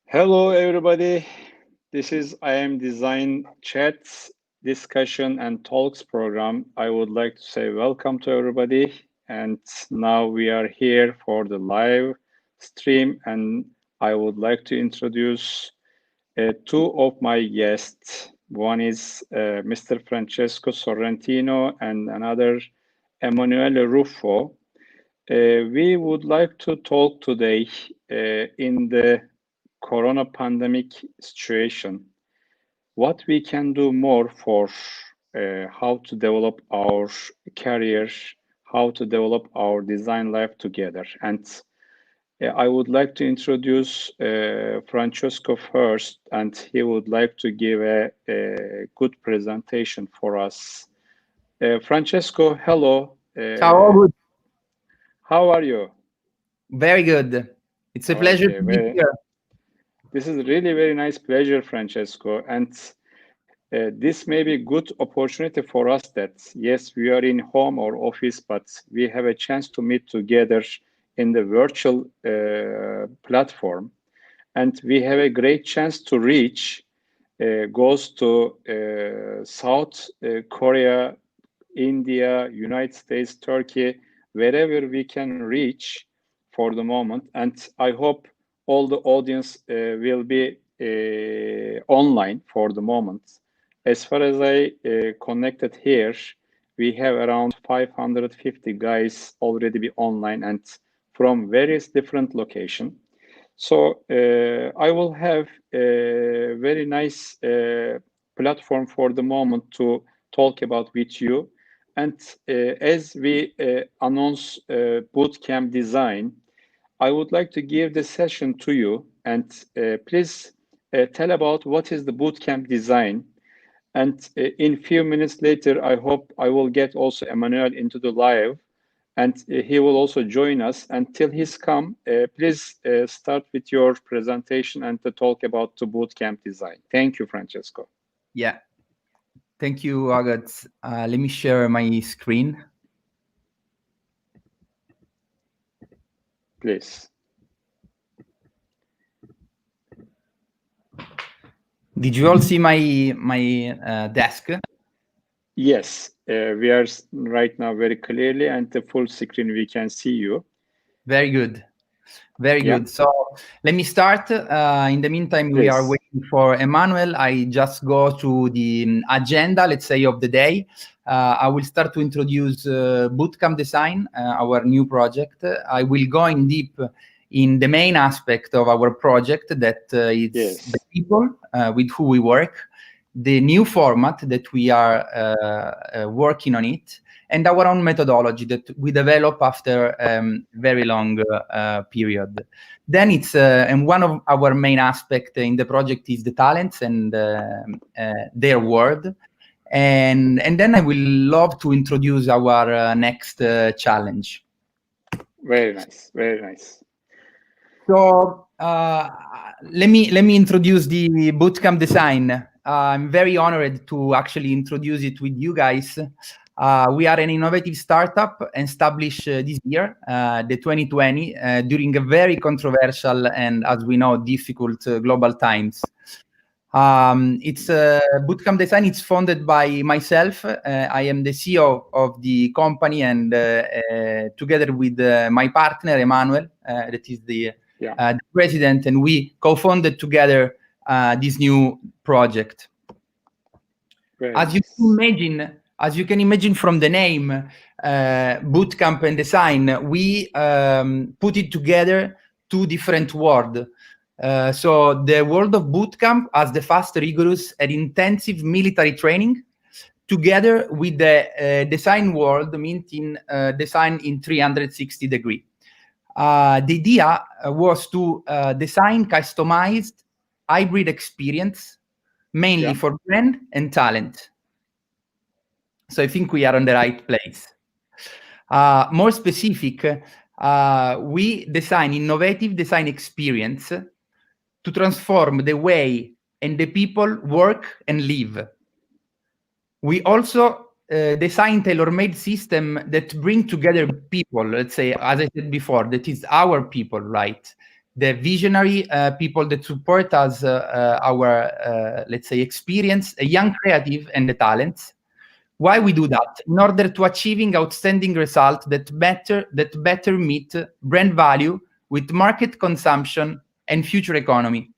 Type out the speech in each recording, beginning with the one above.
Hello, everybody. This is I Am Design Chats, Discussion and Talks program. I would like to say welcome to everybody. And now we are here for the live stream. And I would like to introduce two of my guests. One is Mr. Francesco Sorrentino and another Emmanuel Ruffo. We would like to talk today in the Corona pandemic situation, what we can do more for how to develop our career, how to develop our design life together. And I would like to introduce Francesco first, and he would like to give a good presentation for us. Francesco, hello. Ciao, Oğuz. How are you? Very good. It's a pleasure to be here. This is really very nice pleasure, Francesco. And this may be good opportunity for us that, yes, we are in home or office, but we have a chance to meet together in the virtual platform. And we have a great chance to reach, goes to South Korea, India, United States, Turkey, wherever we can reach for the moment. And I hope all the audience will be online for the moment. As far as I connected here, we have around 550 guys already be online and from various different locations. So I will have a very nice platform for the moment to talk about with you. And as we announce bootcamp design, I would like to give the session to you and please tell about what is the bootcamp design. And in few minutes later, I hope I will get also Emmanuel into the live and he will also join us. Until he's come, please start with your presentation and to talk about the bootcamp design. Thank you, Francesco. Yeah, thank you, Oğuz. Let me share my screen. Please. Did you all see my desk? Yes, we are right now very clearly and the full screen we can see you. Very good. Very good. So let me start. In the meantime, we are waiting for Emmanuel. I just go to the agenda, let's say, of the day. I will start to introduce Bootcamp Design, our new project. I will go in deep in the main aspect of our project, that is the people with who we work, the new format that we are working on it, and our own methodology that we develop after a very long period. Then it's, and one of our main aspects in the project is the talents and their world. And then I will love to introduce our next challenge. Very nice, very nice. So let me introduce the bootcamp design. I'm very honored to actually introduce it with you guys. We are an innovative startup established this year, the 2020, during a very controversial and, as we know, difficult global times. It's Bootcamp Design. It's funded by myself. I am the CEO of the company, and together with my partner Emmanuel, that is the president, and we co-funded together this new project. As you can imagine from the name, Bootcamp and Design, we put it together two different worlds. So the world of bootcamp as the fast, rigorous, and intensive military training, together with the design world, meaning design in 360 degrees. The idea was to design customized hybrid experience, mainly for brand and talent. So I think we are on the right place. More specific, we design innovative design experience to transform the way and the people work and live. We also design tailor-made system that bring together people, let's say, as I said before, that is our people, right? The visionary people that support us, our, let's say, experience, a young creative and the talents. Why we do that? In order to achieving outstanding results that better meet brand value with market consumption and future economy.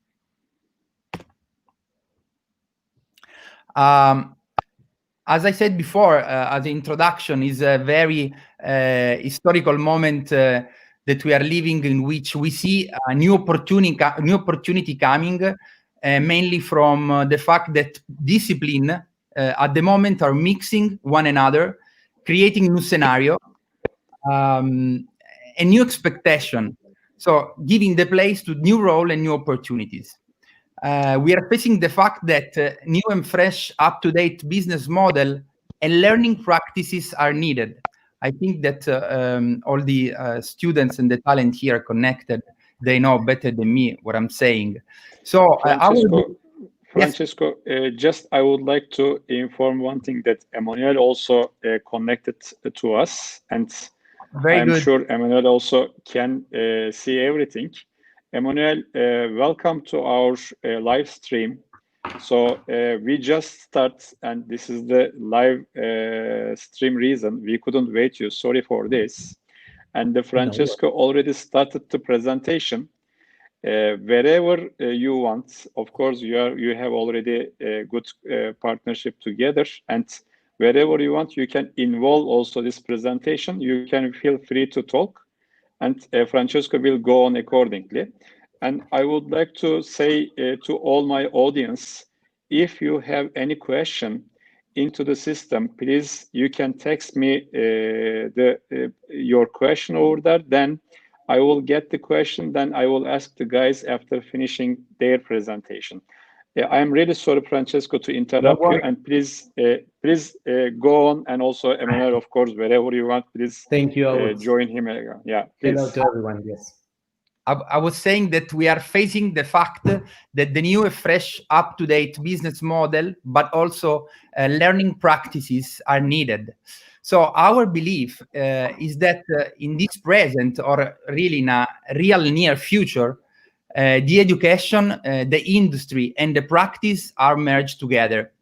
As I said before, as an introduction, is a very historical moment that we are living, in which we see a new opportunity coming, mainly from the fact that discipline at the moment are mixing one another, creating new scenario, a new expectation. So giving the place to new role and new opportunities. We are facing the fact that new and fresh, up-to-date business model and learning practices are needed. I think that all the students and the talent here connected, they know better than me what I'm saying. So Francesco, just I would like to inform one thing, that Emmanuel also connected to us, and I'm sure Emmanuel also can see everything. Emmanuel, welcome to our live stream. So we just start, and this is the live stream reason. We couldn't wait you. Sorry for this. And Francesco already started the presentation. Wherever you want, of course, you have already a good partnership together, and wherever you want, you can involve also this presentation. You can feel free to talk, and Francesco will go on accordingly. And I would like to say to all my audience, if you have any question into the system, please, you can text me your question over there. Then I will get the question. Then I will ask the guys after finishing their presentation. I'm really sorry, Francesco, to interrupt you. And please go on. And also, Emmanuel, of course, wherever you want, please join him. Yeah, please. Hello to everyone. Yes. I was saying that we are facing the fact that the new, fresh, up-to-date business model, but also learning practices are needed. So our belief is that in this present, or really in a real near future, the education, the industry, and the practice are merged together.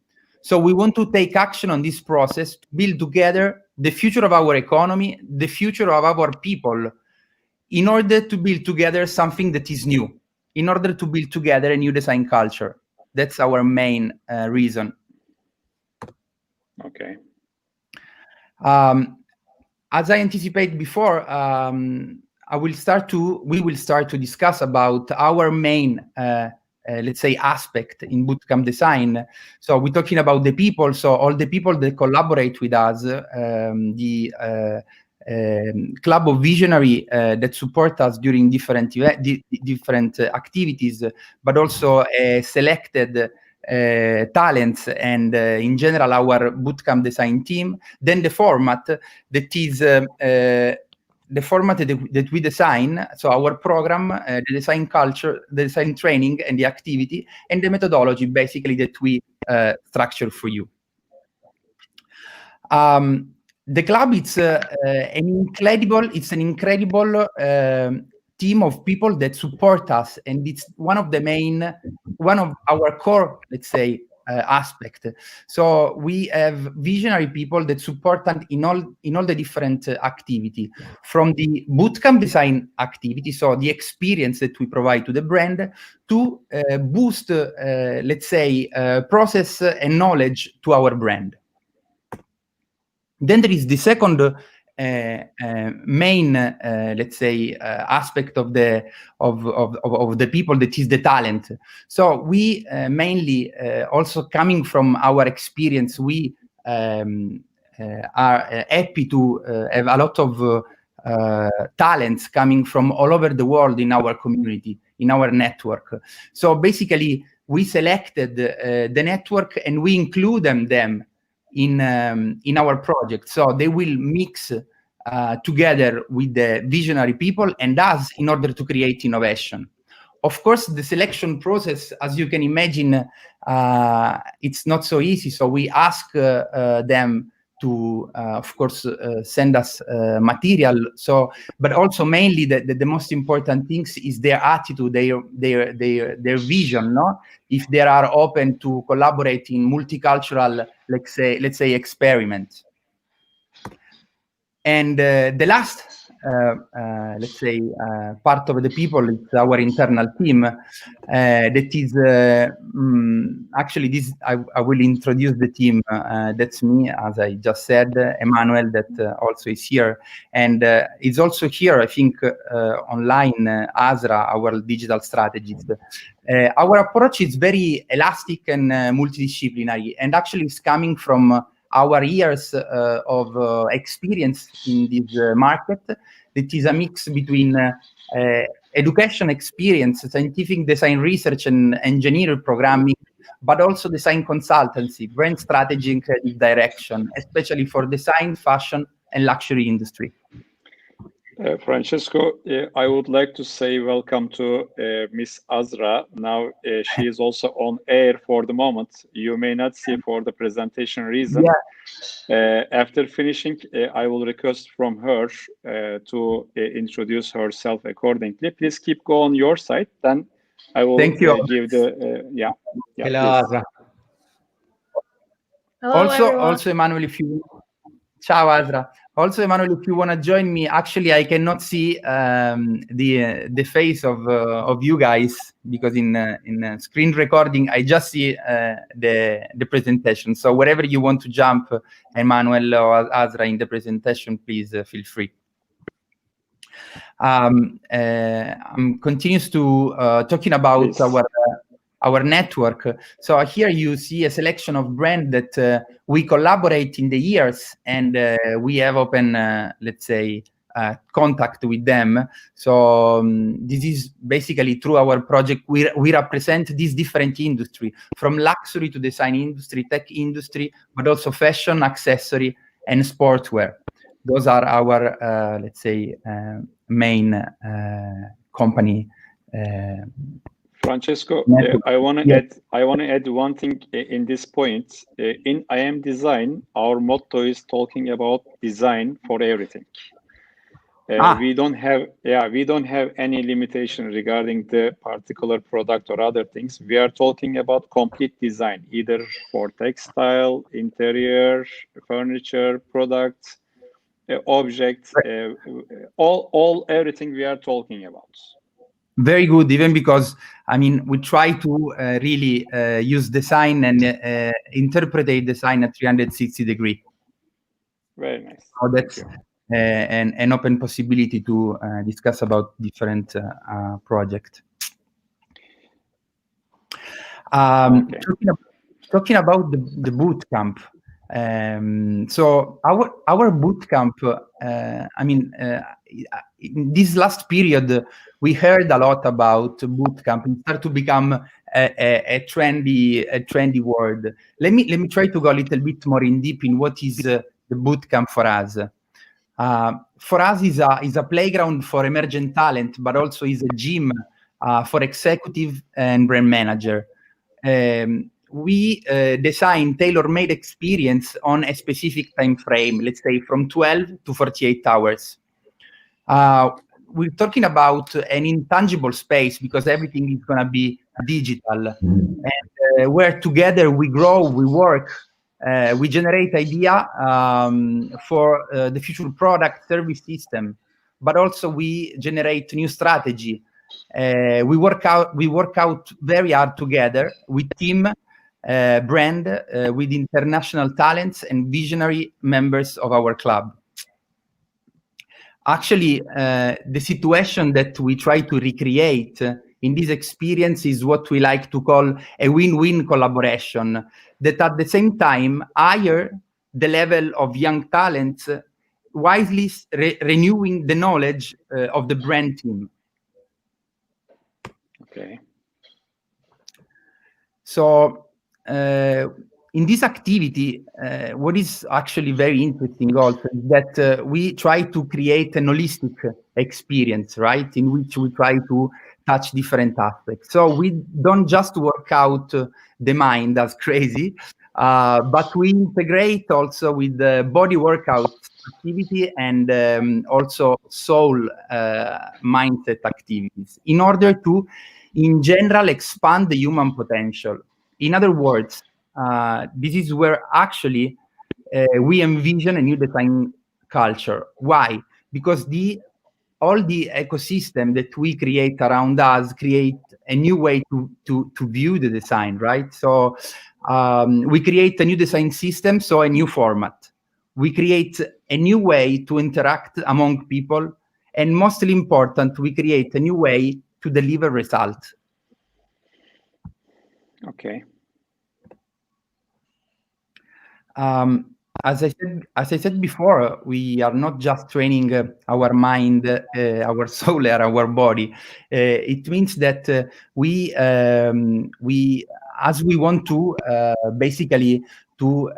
So we want to take action on this process to build together the future of our economy, the future of our people, in order to build together something that is new, in order to build together a new design culture. That's our main reason. Okay. As I anticipated before, we will start to discuss about our main, let's say, aspect in Bootcamp Design. So we're talking about the people, so all the people that collaborate with us, the club of visionary that support us during different activities, but also selected talents, and in general our Bootcamp Design team. Then the format that is the format that we design, so our program, the design culture, the design training, and the activity, and the methodology basically that we structure for you. The club, it's an incredible team of people that support us, and it's one of our core, let's say, aspect. So we have visionary people that support us in all the different activity, from the bootcamp design activity, so the experience that we provide to the brand, to boost, let's say, process and knowledge to our brand. Then there is the second main, let's say, aspect of the people, that is the talent. So we mainly, also coming from our experience, we are happy to have a lot of talents coming from all over the world in our community, in our network. So basically, we selected the network and we include them in our project, so they will mix together with the visionary people and us in order to create innovation. Of course, the selection process, as you can imagine, it's not so easy. So we ask them to, of course, send us material. So, but also mainly the most important things is their attitude, their vision, no? If they are open to collaborate in multicultural, let's say experiments. And the last, let's say, part of the people is our internal team. That is actually this. I will introduce the team. That's me, as I just said. Emmanuel, that also is here, and is also here, I think, online. Azra, our digital strategist. Our approach is very elastic and multidisciplinary, and actually is coming from our years of experience in this market. It is a mix between education experience, scientific design research and engineering programming, but also design consultancy, brand strategy and creative direction, especially for design, fashion, and luxury industry. Francesco, I would like to say welcome to Miss Azra. Now she is also on air for the moment. You may not see for the presentation reason. Yeah. After finishing, I will request from her to introduce herself accordingly. Please keep going on your side. Then I will give the yeah. Hello, Azra. Hello, also, Emmanuel, if you. Ciao, Azra. Also, Emmanuel, if you want to join me, actually, I cannot see the face of you guys, because in screen recording, I just see the presentation. So wherever you want to jump, Emmanuel or Azra, in the presentation, please feel free. I'm continues to talking about our network. So here you see a selection of brands that we collaborate in the years, and we have open, let's say, contact with them. So this is basically through our project, we represent these different industry, from luxury to design industry, tech industry, but also fashion, accessory, and sportswear. Those are our, let's say, main company. Francesco, I want to add one thing in this point. In IM Design, our motto is talking about design for everything. We don't have any limitation regarding the particular product or other things. We are talking about complete design, either for textile, interior, furniture, products, objects, everything we are talking about. Very good, even because, I mean, we try to really use design and interpret design at 360 degrees. Very nice. So that's an open possibility to discuss about different projects. Talking about the bootcamp. So our bootcamp, I mean, in this last period, we heard a lot about bootcamp. It started to become a trendy word. Let me try to go a little bit more in deep in what is the bootcamp for us. For us, is a playground for emergent talent, but also is a gym for executive and brand manager. we design tailor-made experience on a specific time frame, let's say from 12 to 48 hours. We're talking about an intangible space because everything is going to be digital. And where together we grow, we work, we generate idea for the future product service system, but also we generate new strategy. We work out very hard together with team, brand, with international talents and visionary members of our club. Actually, the situation that we try to recreate in this experience is what we like to call a win-win collaboration, that at the same time higher the level of young talents, wisely renewing the knowledge of the brand team. Okay. So in this activity, what is actually very interesting also is that we try to create an holistic experience, right? In which we try to touch different aspects. So we don't just work out the mind as crazy, but we integrate also with the body workout activity and also soul mindset activities in order to, in general, expand the human potential. In other words, this is where actually we envision a new design culture. Why? Because all the ecosystem that we create around us create a new way to view the design, right? So we create a new design system, so a new format. We create a new way to interact among people, and mostly important, we create a new way to deliver results. Okay. As I said before, we are not just training our mind, our soul, or our body. It means that we as we want to basically to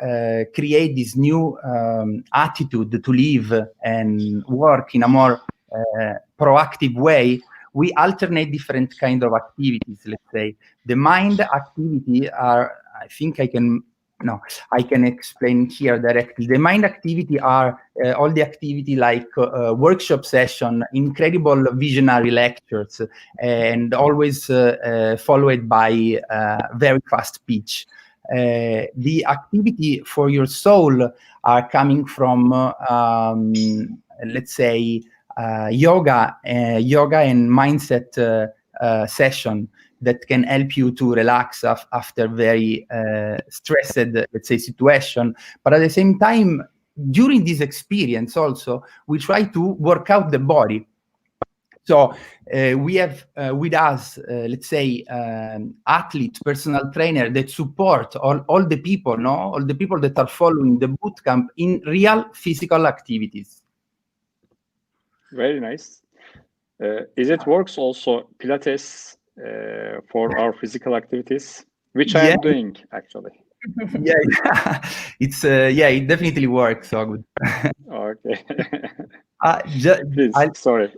create this new attitude to live and work in a more proactive way, we alternate different kind of activities. Let's say the mind activity are, I think I can explain here directly. The mind activity are all the activity like workshop session, incredible visionary lectures, and always followed by very fast pitch. The activity for your soul are coming from, let's say, yoga and mindset session that can help you to relax after very stressed, let's say, situation. But at the same time, during this experience also, we try to work out the body. So we have with us, let's say, athlete, personal trainer that support all the people, all the people that are following the bootcamp in real physical activities. Very nice. Is it works also Pilates for our physical activities, which I am doing actually? Yeah, it's it definitely works. So good. Okay. Please, sorry.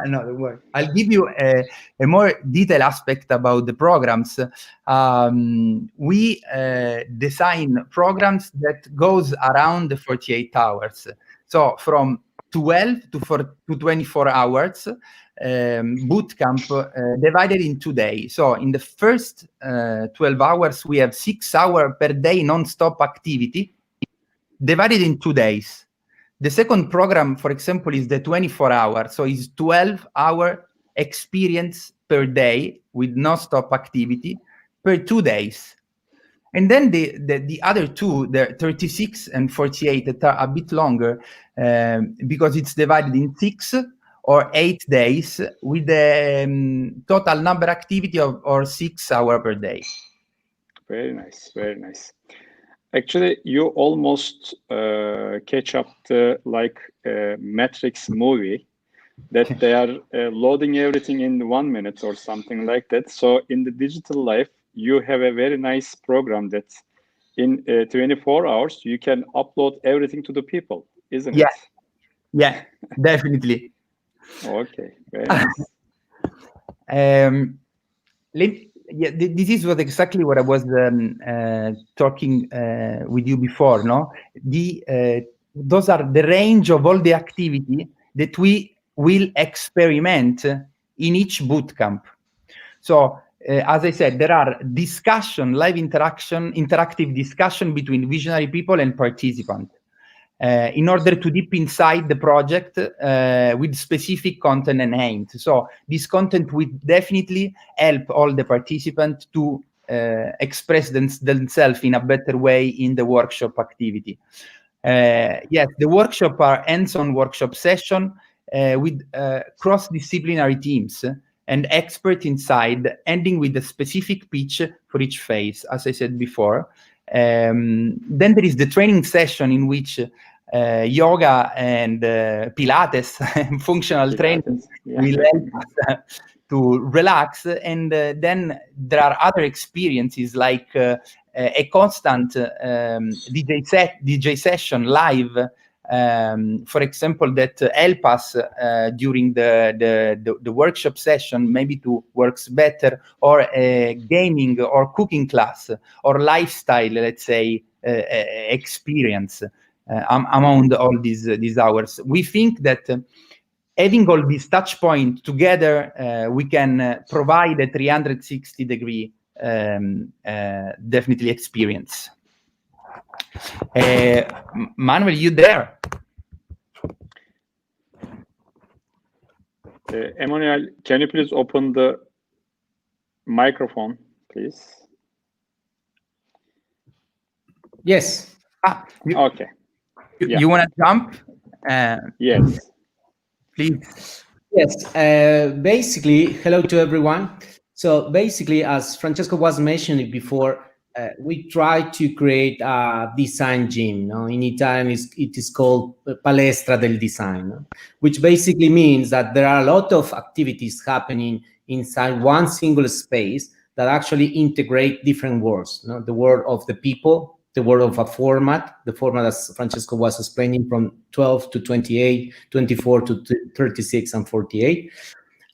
No, don't worry. I'll give you a more detailed aspect about the programs. We design programs that goes around the 48 hours. So from 12 to 24 hours, bootcamp divided in 2 days. So in the first 12 hours, we have 6 hours per day non-stop activity divided in 2 days. The second program, for example, is the 24 hour. So it's 12-hour experience per day with non-stop activity per 2 days. And then the other two, the 36 and 48, that are a bit longer because it's divided in 6 or 8 days with the total number activity of 6 hours per day. Very nice, very nice. Actually, you almost catch up the Matrix movie that they are loading everything in 1 minute or something like that. So in the digital life, you have a very nice program that in 24 hours, you can upload everything to the people, isn't it? Yeah, definitely. Okay, very nice. yeah, this is what exactly what I was talking with you before. No, those are the range of all the activity that we will experiment in each bootcamp. So, as I said, there are discussion, live interaction, interactive discussion between visionary people and participants. In order to deep inside the project with specific content and aims. So this content will definitely help all the participants to express themselves in a better way in the workshop activity. Yes, the workshop are hands-on workshop session with cross-disciplinary teams and expert inside, ending with a specific pitch for each phase, as I said before. Then there is the training session in which yoga and Pilates and functional training will help us to relax. And then there are other experiences like a constant DJ session live, for example, that help us during the workshop session, maybe to works better, or a gaming or cooking class or lifestyle, let's say, experience among all these hours. We think that having all these touch points together, we can provide a 360-degree definitely experience. Manuel, you there? Emmanuel, can you please open the microphone, please? Yes. Okay. You want to jump? Yes. Please. Yes. Basically, hello to everyone. So basically, as Francesco was mentioning before, we try to create a design gym. No? In Italian, it is called palestra del design, no? Which basically means that there are a lot of activities happening inside one single space that actually integrate different worlds. No? The world of the people, the world of a format, the format as Francesco was explaining from 12 to 28, 24 to 36 and 48,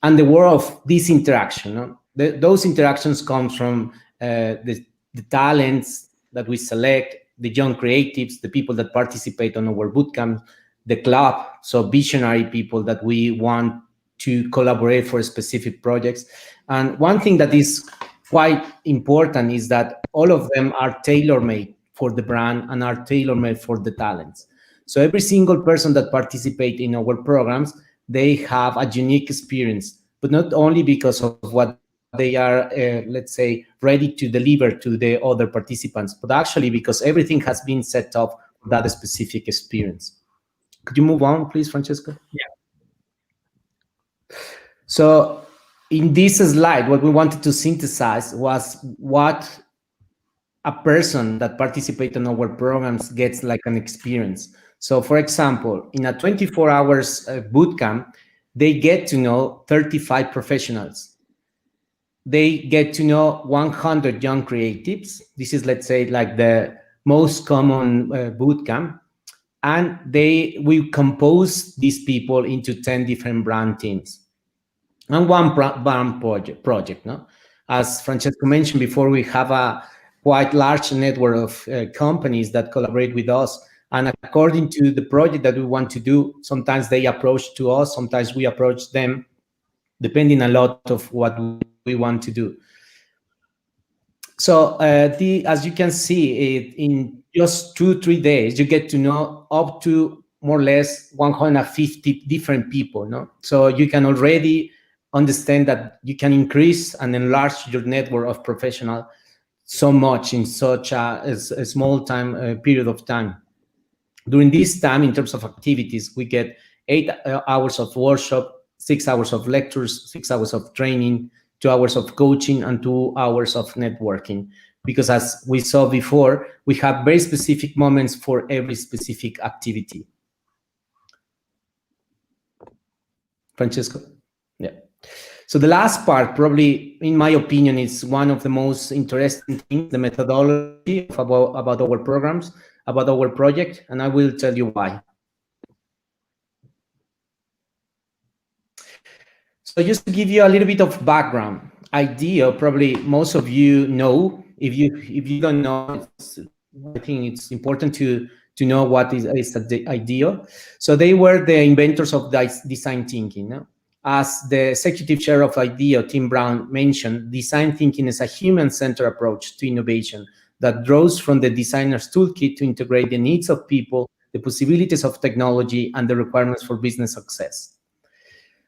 and the world of this interaction. No? Those interactions come from the talents that we select, the young creatives, the people that participate on our bootcamp, the club, so visionary people that we want to collaborate for specific projects. And one thing that is quite important is that all of them are tailor-made for the brand and are tailor-made for the talents. So every single person that participates in our programs, they have a unique experience, but not only because of what they are, let's say, ready to deliver to the other participants, but actually because everything has been set up for that specific experience. Could you move on, please, Francesco? Yeah. So in this slide, what we wanted to synthesize was what a person that participates in our programs gets like an experience. So for example, in a 24 hours bootcamp, they get to know 35 professionals. They get to know 100 young creatives. This is, let's say, like the most common bootcamp. And they will compose these people into 10 different brand teams. And one brand project. No? As Francesco mentioned before, we have a quite large network of companies that collaborate with us. And according to the project that we want to do, sometimes they approach to us, sometimes we approach them, depending a lot of what we want to do. So as you can see, in just 2-3 days, you get to know up to more or less 150 different people. No? So you can already understand that you can increase and enlarge your network of professionals so much in such a small time period of time. During this time, in terms of activities, we get 8 hours of workshop, 6 hours of lectures, 6 hours of training, 2 hours of coaching, and 2 hours of networking. Because as we saw before, we have very specific moments for every specific activity. Francesco? Yeah. So the last part, probably, in my opinion, is one of the most interesting things, the methodology about our programs, about our project, and I will tell you why. So just to give you a little bit of background, IDEO, probably most of you know. If you don't know, I think it's important to know what is the IDEO. So they were the inventors of design thinking. No? As the executive chair of IDEO, Tim Brown, mentioned, design thinking is a human-centered approach to innovation that draws from the designer's toolkit to integrate the needs of people, the possibilities of technology, and the requirements for business success.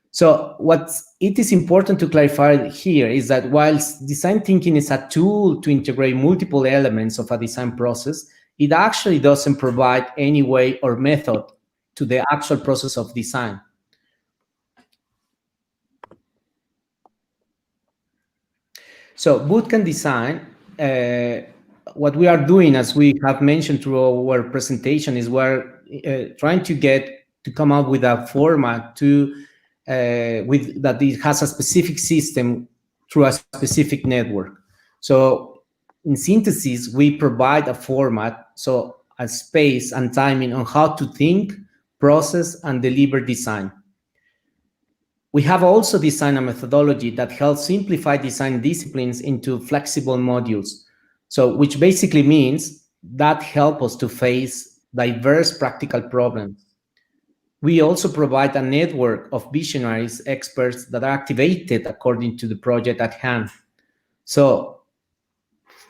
So what it is important to clarify here is that whilst design thinking is a tool to integrate multiple elements of a design process, it actually doesn't provide any way or method to the actual process of design. So Bootcamp design, what we are doing, as we have mentioned through our presentation, is we're trying to come up with a format that it has a specific system through a specific network. So in synthesis, we provide a format, so a space and timing on how to think, process, and deliver design. We have also designed a methodology that helps simplify design disciplines into flexible modules. So which basically means that help us to face diverse practical problems. We also provide a network of visionaries, experts that are activated according to the project at hand. So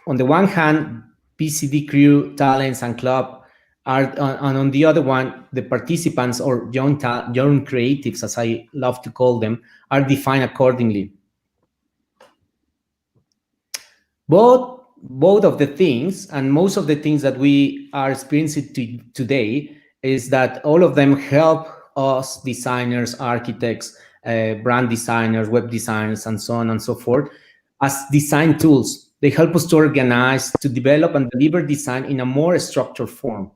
on the one hand, PCD crew, talents, and club are, and on the other one, the participants or young creatives, as I love to call them, are defined accordingly. Both of the things, and most of the things that we are experiencing today, is that all of them help us designers, architects, brand designers, web designers, and so on and so forth, as design tools. They help us to organize, to develop and deliver design in a more structured form.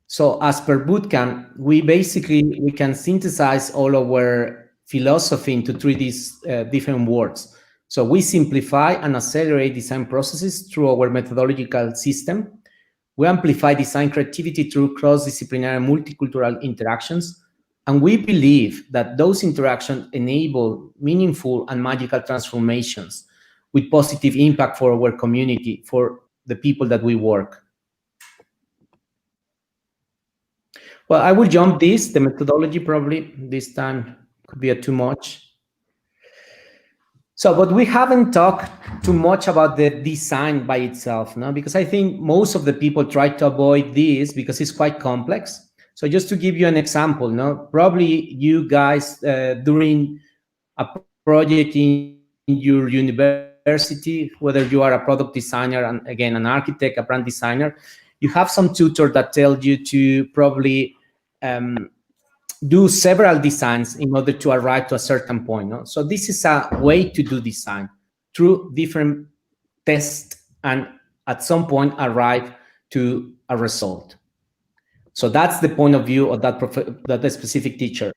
So as per Bootcamp, we can synthesize all our philosophy into these different words. So we simplify and accelerate design processes through our methodological system. We amplify design creativity through cross-disciplinary multicultural interactions. And we believe that those interactions enable meaningful and magical transformations with positive impact for our community, for the people that we work. Well, I will jump the methodology probably this time could be too much. So, but we haven't talked too much about the design by itself, no? Because I think most of the people try to avoid this because it's quite complex. So just to give you an example, no? Probably you guys during a project in your university, whether you are a product designer and again an architect, a brand designer, you have some tutor that tells you to probably do several designs in order to arrive to a certain point. No? So this is a way to do design through different tests and at some point arrive to a result. So that's the point of view of that specific teacher.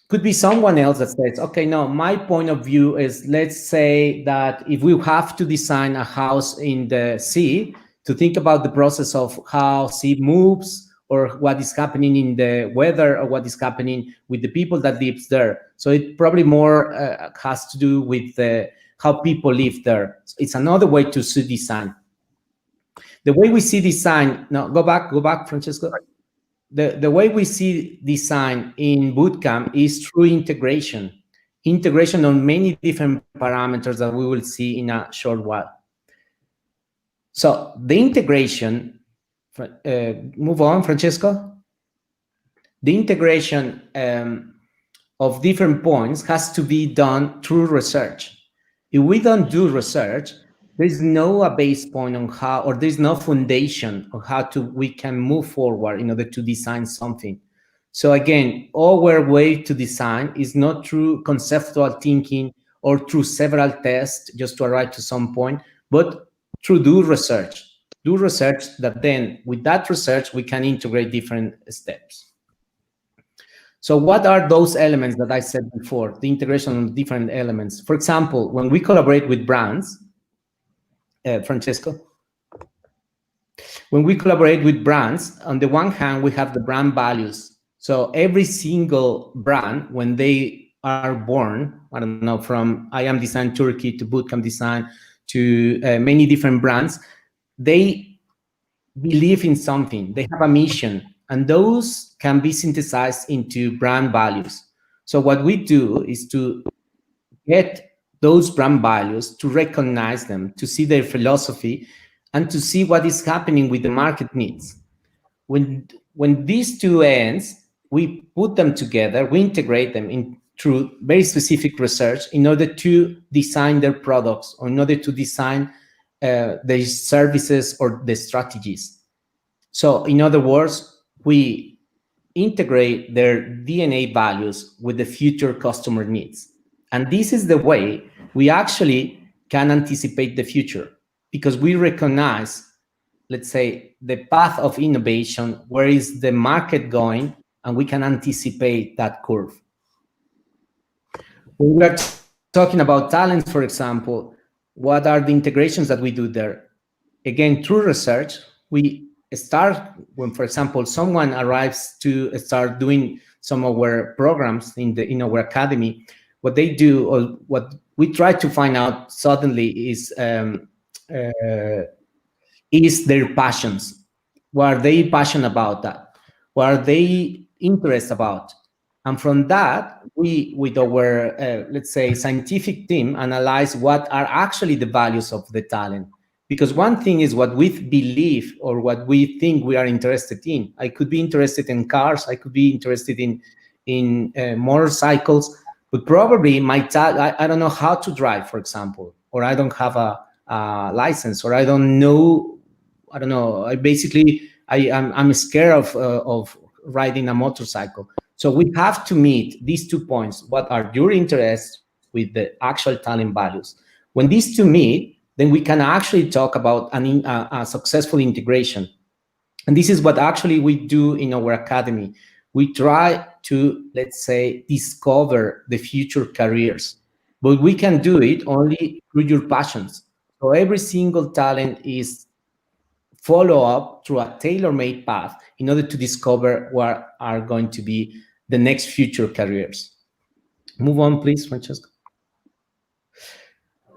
Could be someone else that says, okay, no, my point of view is, let's say that if we have to design a house in the sea, to think about the process of how sea moves, or what is happening in the weather, or what is happening with the people that live there. So it probably more has to do with how people live there. It's another way to see design. The way we see design, now go back, Francesco. The way we see design in Bootcamp is through integration on many different parameters that we will see in a short while. So the integration, move on, Francesco. The integration of different points has to be done through research. If we don't do research, there's no base point on how, or there's no foundation on how we can move forward in order to design something. So again, our way to design is not through conceptual thinking or through several tests just to arrive to some point, but through do research that then with that research, we can integrate different steps. So what are those elements that I said before, the integration of different elements? For example, when we collaborate with brands, Francesco, when we collaborate with brands, on the one hand, we have the brand values. So every single brand, when they are born, I don't know, from I Am Design Turkey to Bootcamp Design to many different brands, they believe in something, they have a mission, and those can be synthesized into brand values. So what we do is to get those brand values, to recognize them, to see their philosophy, and to see what is happening with the market needs. When these two ends, we put them together, we integrate them in through very specific research in order to design their products, or in order to design their services or the strategies. So in other words, we integrate their DNA values with the future customer needs. And this is the way we actually can anticipate the future, because we recognize, let's say, the path of innovation, where is the market going, and we can anticipate that curve. When we are talking about talents, for example, what are the integrations that we do there? Again, through research, we start when, for example, someone arrives to start doing some of our programs in our academy. What they do, or what we try to find out suddenly, is their passions. What are they passionate about? That what are they interested about? And from that, we, with our let's say scientific team, analyze what are actually the values of the talent. Because one thing is what we believe or what we think we are interested in. I could be interested in cars, I could be interested in motorcycles, but probably I don't know how to drive, for example, or I don't have a license, or I don't know. I'm scared of riding a motorcycle. So we have to meet these 2 points. What are your interests with the actual talent values? When these two meet, then we can actually talk about a successful integration. And this is what actually we do in our academy. We try to, let's say, discover the future careers, but we can do it only through your passions. So every single talent is follow up through a tailor-made path in order to discover what are going to be the next future careers. Move on, please, Francesco.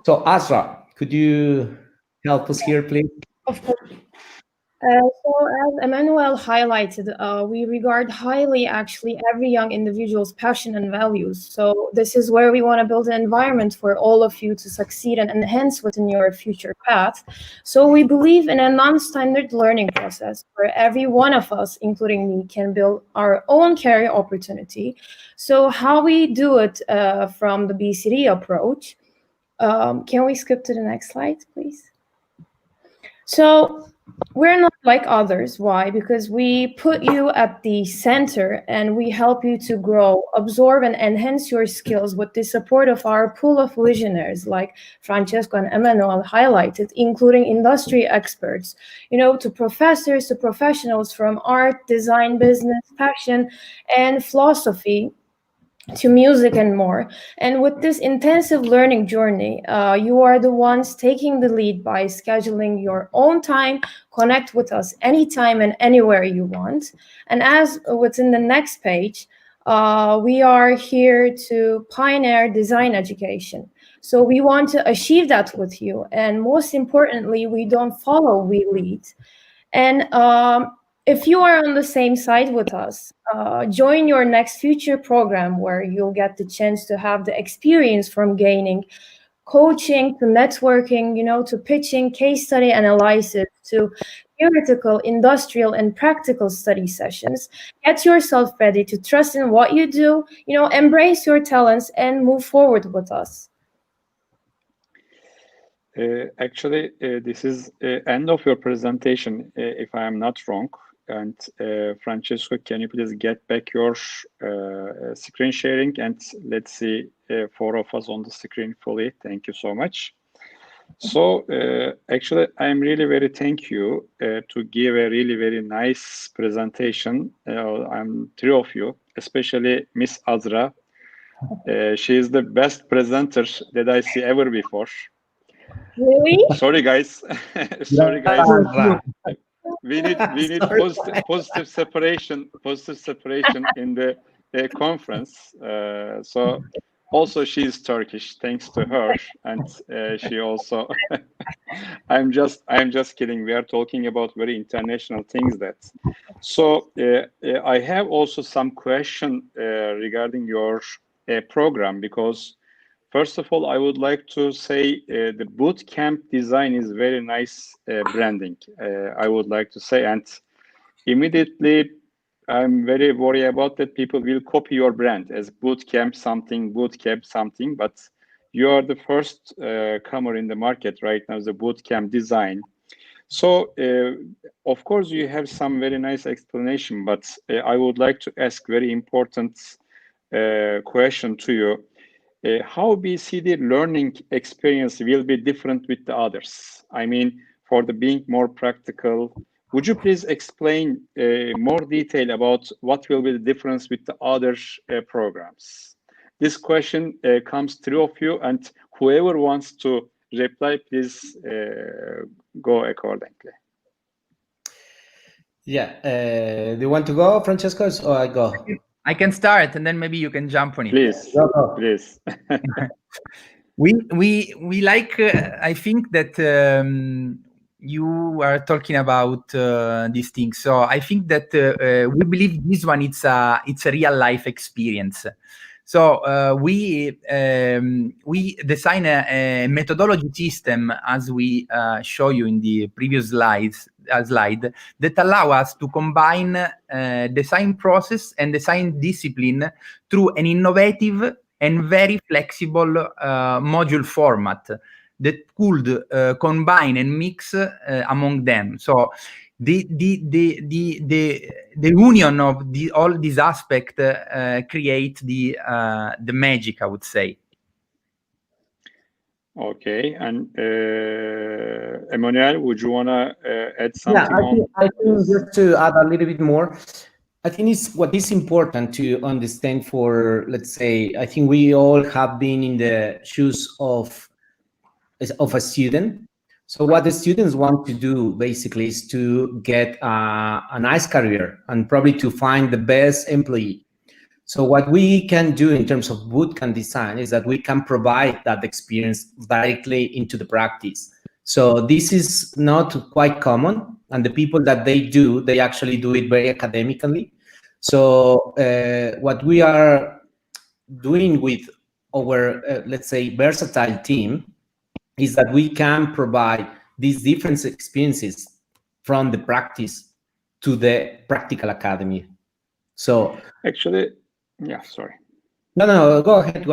So Azra, could you help us here, please? Of course. So as Emmanuel highlighted, we regard highly actually every young individual's passion and values. So this is where we want to build an environment for all of you to succeed and enhance within your future path. So we believe in a non-standard learning process where every one of us, including me, can build our own career opportunity. So how we do it from the BCD approach. Can we skip to the next slide, please? So we're not like others. Why? Because we put you at the center and we help you to grow, absorb, and enhance your skills with the support of our pool of visionaries like Francesco and Emmanuel highlighted, including industry experts, to professors, to professionals from art, design, business, fashion, and philosophy, to music and more. And with this intensive learning journey, you are the ones taking the lead by scheduling your own time. Connect with us anytime and anywhere you want. And as within the next page, we are here to pioneer design education. So we want to achieve that with you. And most importantly, we don't follow, we lead. And if you are on the same side with us, join your next future program where you'll get the chance to have the experience from gaining coaching to networking, to pitching, case study analysis, to theoretical, industrial, and practical study sessions. Get yourself ready to trust in what you do, embrace your talents and move forward with us. Actually, this is end of your presentation, if I am not wrong. And Francesco, can you please get back your screen sharing, and let's see 4 of us on the screen fully. Thank you so much. So actually, I'm really very thank you to give a really very nice presentation. I'm 3 of you, especially Miss Azra. She is the best presenter that I see ever before. Really? Sorry, guys. Sorry, guys. We need positive separation in the conference. So also she's Turkish, thanks to her, and she also. I'm just kidding. We are talking about very international things. So I have also some question regarding your program, because first of all, I would like to say the bootcamp design is very nice branding. I would like to say, and immediately I'm very worried about that people will copy your brand as bootcamp something, but you are the first comer in the market right now, the bootcamp design. So of course you have some very nice explanation, but I would like to ask very important question to you. How BCD learning experience will be different with the others? I mean, for the being more practical, would you please explain more detail about what will be the difference with the other programs? This question comes through of you, and whoever wants to reply, please go accordingly. Yeah. Do you want to go, Francesco, or I go? I can start, and then maybe you can jump on it. Please, please. we like. I think that you are talking about these things. So I think that we believe this one it's a real life experience. So we design a methodology system, as we show you in the previous slide, that allow us to combine design process and design discipline through an innovative and very flexible module format that could combine and mix among them. So the union of all these aspects create the magic, I would say. Okay, and Emmanuel, would you want to add something? Yeah, I think just to add a little bit more, I think what is important to understand for, let's say, I think we all have been in the shoes of a student. So what the students want to do basically is to get a nice career and probably to find the best employee. So what we can do in terms of bootcamp design is that we can provide that experience directly into the practice. So this is not quite common, and the people that they actually do it very academically. So what we are doing with our, let's say, versatile team is that we can provide these different experiences from the practice to the practical academy. So actually, yeah, sorry. No, go ahead.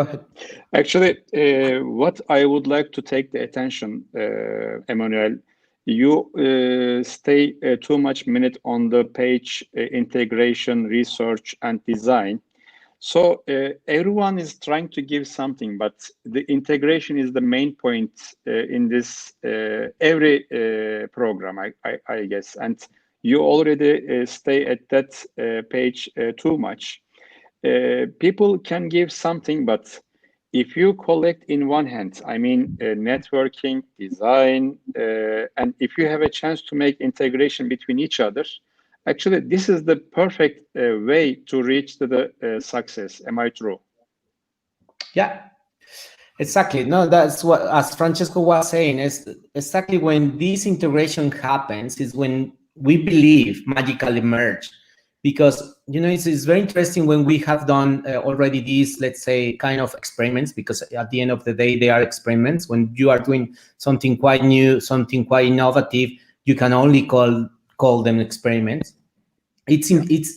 Actually, what I would like to take the attention, Emmanuel, you stay too much minute on the page integration, research, and design. So everyone is trying to give something, but the integration is the main point in this every program, I guess. And you already stay at that page too much. People can give something, but if you collect in one hand, I mean, networking, design, and if you have a chance to make integration between each other, actually, this is the perfect way to reach to the success. Am I true? Yeah, exactly. No, that's what, as Francesco was saying, is exactly when this integration happens is when we believe magically emerge. Because, you know, it's very interesting when we have done already these, let's say, kind of experiments, because at the end of the day, they are experiments. When you are doing something quite new, something quite innovative, you can only call them experiments. It's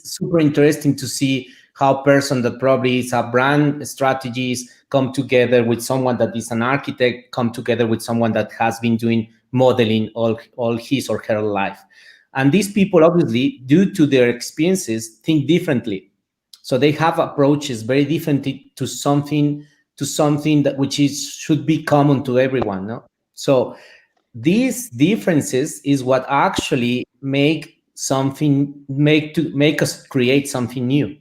super interesting to see how a person that probably is a brand strategist come together with someone that is an architect, come together with someone that has been doing modeling all his or her life. And these people, obviously, due to their experiences, think differently. So they have approaches very differently to something that which should be common to everyone. No? So these differences is what actually make us create something new.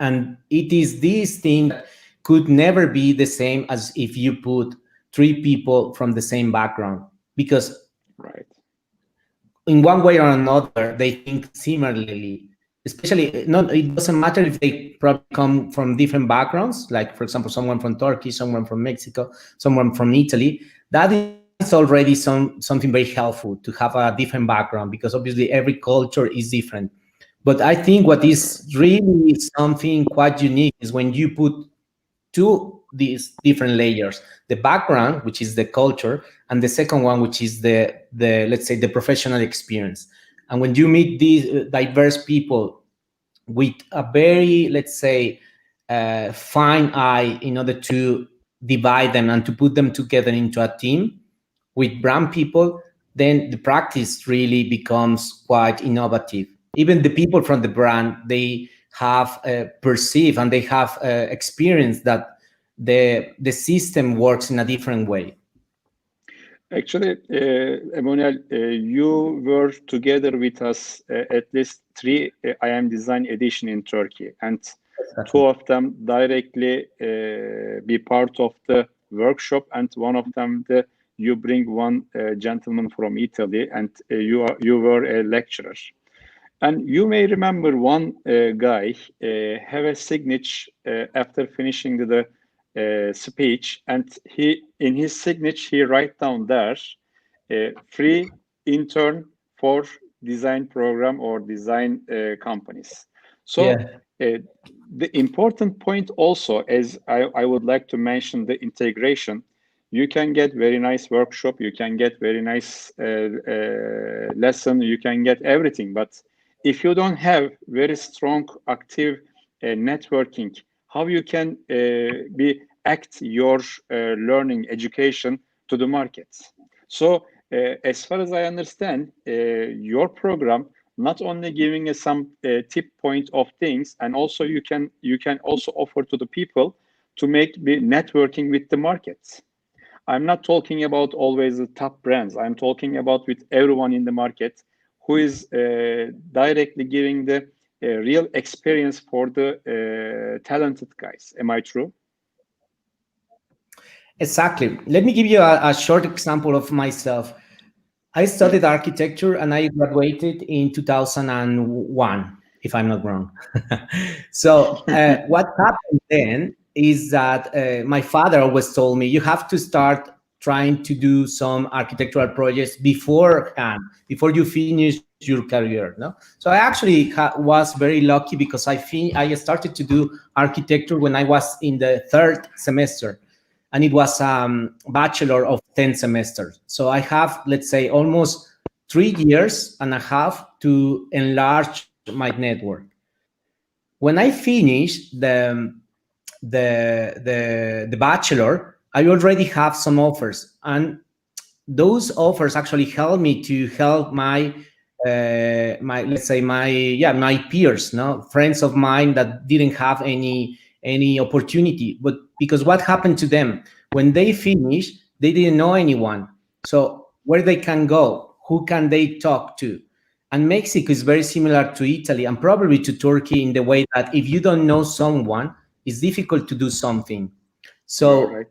And it is this thing that could never be the same as if you put 3 people from the same background, because right, in one way or another, they think similarly. especially it doesn't matter if they probably come from different backgrounds, like for example, someone from Turkey, someone from Mexico, someone from Italy. That is already something very helpful to have a different background, because obviously every culture is different. But I think what is really something quite unique is when you put two these different layers: the background, which is the culture, and the second one, which is the let's say the professional experience. And when you meet these diverse people with a very, let's say, fine eye in order to divide them and to put them together into a team with brand people, then the practice really becomes quite innovative. Even the people from the brand, they have perceived and they have experienced that the system works in a different way. Actually, Emmanuel, you were together with us at least 3 I Am Design edition in Turkey, and Exactly. 2 of them directly be part of the workshop, and one of them you bring one gentleman from Italy, and you were a lecturer. And you may remember one guy have a signature after finishing the speech, and he in his signature he write down there free intern for design program or design companies. So Yeah. the important point also, as I would like to mention, the integration. You can get very nice workshop, you can get very nice lesson, you can get everything, but if you don't have very strong active networking, how you can be act your learning education to the markets? So as far as I understand, your program not only giving us some tip point of things, and also you can also offer to the people to make the networking with the markets. I'm not talking about always the top brands. I'm talking about with everyone in the market who is directly giving the real experience for the talented guys. Am I true? Exactly. Let me give you a short example of myself. I studied architecture and I graduated in 2001, if I'm not wrong. So what happened then is that my father always told me, you have to start trying to do some architectural projects beforehand, before you finish your career. No, so I actually was very lucky, because I started to do architecture when I was in the 3rd semester, and it was bachelor of 10 semesters. So I have, let's say, almost 3.5 years to enlarge my network. When I finished the bachelor, I already have some offers, and those offers actually helped me to help my let's say my peers, no, friends of mine that didn't have any opportunity. But because what happened to them when they finished, they didn't know anyone. So where they can go, who can they talk to? And Mexico is very similar to Italy and probably to Turkey in the way that if you don't know someone, it's difficult to do something. So right.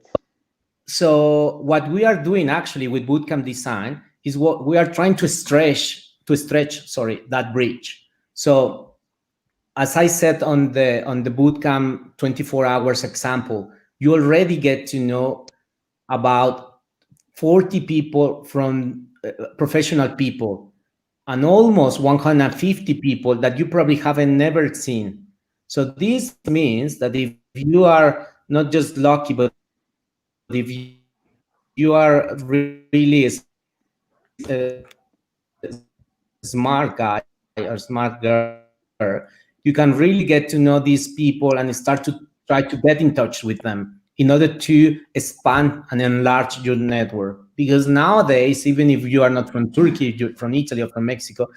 So what we are doing actually with Bootcamp Design is what we are trying to stretch that bridge. So as I said on the Bootcamp 24 hours example, you already get to know about 40 people from professional people, and almost 150 people that you probably haven't never seen. So this means that if you are not just lucky, but if you are really smart guy or smart girl, you can really get to know these people and start to try to get in touch with them in order to expand and enlarge your network. Because nowadays, even if you are not from Turkey, you're from Italy or from Mexico,